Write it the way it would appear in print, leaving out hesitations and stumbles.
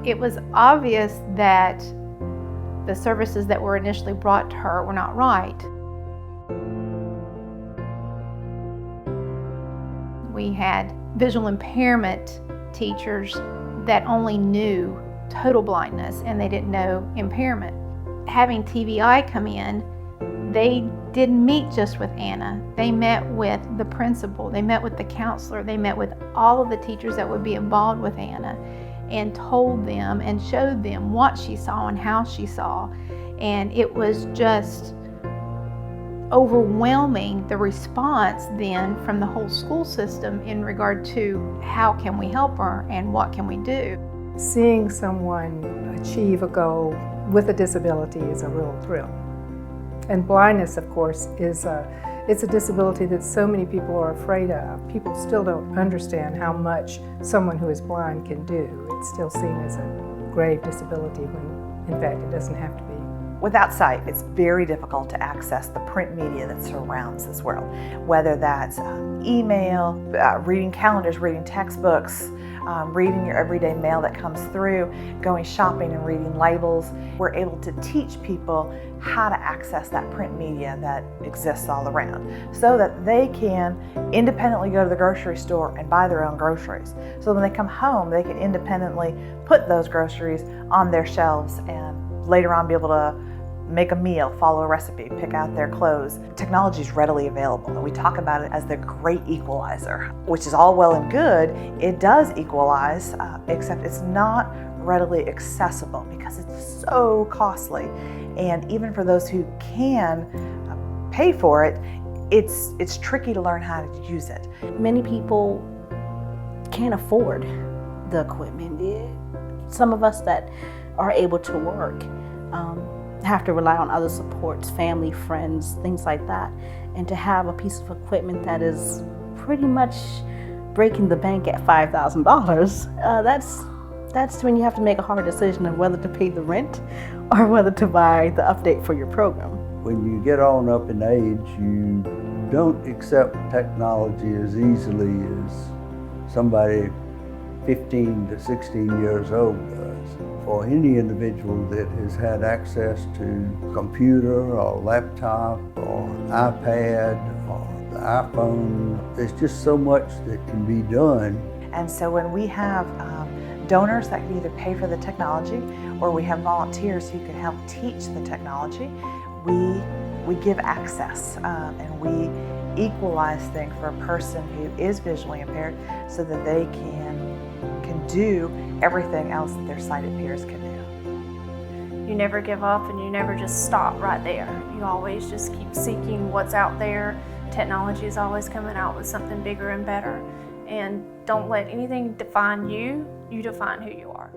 It was obvious that the services that were initially brought to her were not right. We had visual impairment teachers that only knew total blindness and they didn't know impairment. Having TVI come in, they didn't meet just with Anna. They met with the principal, they met with the counselor, they met with all of the teachers that would be involved with Anna and told them and showed them what she saw and how she saw. And it was just overwhelming, the response then from the whole school system in regard to how can we help her and what can we do. Seeing someone achieve a goal with a disability is a real thrill. And blindness, of course, it's a disability that so many people are afraid of. People still don't understand how much someone who is blind can do. It's still seen as a grave disability when, in fact, it doesn't have to be. Without sight, it's very difficult to access the print media that surrounds this world, whether that's email, reading calendars, reading textbooks, reading your everyday mail that comes through, going shopping and reading labels. We're able to teach people how to access that print media that exists all around so that they can independently go to the grocery store and buy their own groceries. So when they come home, they can independently put those groceries on their shelves and later on be able to make a meal, follow a recipe, pick out their clothes. Technology is readily available, and we talk about it as the great equalizer, which is all well and good. It does equalize, except it's not readily accessible because it's so costly. And even for those who can pay for it, it's tricky to learn how to use it. Many people can't afford the equipment. Some of us that are able to work have to rely on other supports, family, friends, things like that. And to have a piece of equipment that is pretty much breaking the bank at $5,000, that's when you have to make a hard decision of whether to pay the rent or whether to buy the update for your program. When you get on up in age, you don't accept technology as easily as somebody 15 to 16 years old does. For any individual that has had access to computer or laptop or iPad or the iPhone, there's just so much that can be done. And so when we have donors that can either pay for the technology or we have volunteers who can help teach the technology, we give access and we equalize things for a person who is visually impaired so that they can do everything else that their sighted peers can do. You never give up and you never just stop right there. You always just keep seeking what's out there. Technology is always coming out with something bigger and better. And don't let anything define you, you define who you are.